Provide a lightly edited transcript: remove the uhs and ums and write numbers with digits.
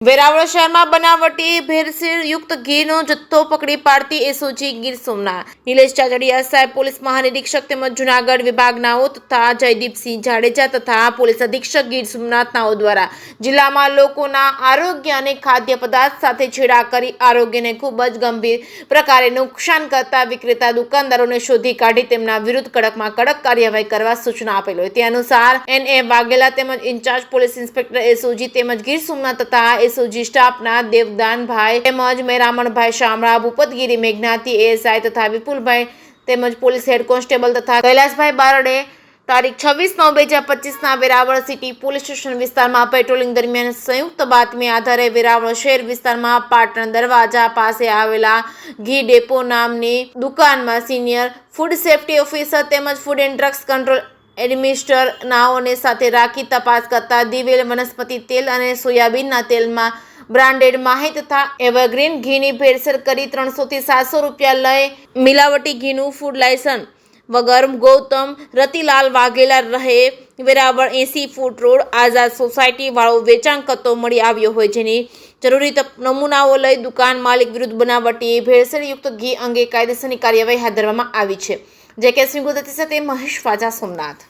વેરાવળ શહેરમાં બનાવટી ભેળસેળયુક્ત ઘીનો જથ્થો પકડી પાડતી એસઓજી ગીર સોમનાથ નિલેશ ચાચડિયા સાહેબ, પોલીસ મહાનિરીક્ષક તેમજ જૂનાગઢ વિભાગનાઓ તથા જયદીપસિંહ જાડેજા તથા પોલીસ અધિક્ષક ગીર સોમનાથનાઓ દ્વારા જિલ્લામાં લોકોના આરોગ્ય અને ખાદ્ય પદાર્થ સાથે છેડા કરી આરોગ્યને ખૂબ જ ગંભીર પ્રકારે નુકસાન કરતા વિક્રેતા દુકાનદારોને શોધી કાઢી તેમના વિરુદ્ધ કડકમાં કડક કાર્યવાહી કરવા સૂચના આપેલ હોય તે અનુસાર NA વાઘેલા તેમજ ઇન્ચાર્જ પોલીસ ઇન્સ્પેક્ટર એસઓજી તેમજ ગીર સોમનાથ તથા એસઓજી સ્ટાફના દેવદાનભાઈ તેમજ મેરામણભાઈ શામળા, ભૂપતગીરી મેઘનાથી ASI તથા વિપુલભાઈ તેમજ પોલીસ હેડ કોન્સ્ટેબલ તથા કૈલાસભાઈ બારડે તારીખ 26/9/2025ના વેરાવળ સિટી પોલીસ સ્ટેશન વિસ્તારમાં પેટ્રોલિંગ દરમિયાન સંયુક્ત બાતમી આધારે વેરાવળ શહેર વિસ્તારમાં પાટણ દરવાજા પાસે આવેલા ઘી ડેપો નામની દુકાનમાં સિનિયર ફૂડ સેફ્ટી ઓફિસર તેમજ ફૂડ એન્ડ ડ્રગ્સ કંટ્રોલ એડમિનિસ્ટર નાઓને સાથે રાખી તપાસ કરતા દિવેલ વનસ્પતિ તેલ અને સોયાબીનના તેલમાં બ્રાન્ડેડ માહી તથા એવરગ્રીન ઘીની ભેળસેળ કરી 300 થી 700 રૂપિયા લઈ મિલાવટી ઘીનું ફૂડ લાયસન્સ વગર ગૌતમ રતિલાલ વાઘેલા રહે વેરાવળ 80 ફૂટ રોડ આઝાદ સોસાયટી વાળો વેચાણ કરતો મળી આવ્યો હોય, જેની જરૂરી નમૂનાઓ લઈ દુકાન માલિક વિરુદ્ધ બનાવટી ભેળસેળયુક્ત ઘી અંગે કાયદેસરની કાર્યવાહી હાથ ધરવામાં આવી છે. જે કે સિંહ ગુજરાતી સાથે મહેશ વાજા, સોમનાથ.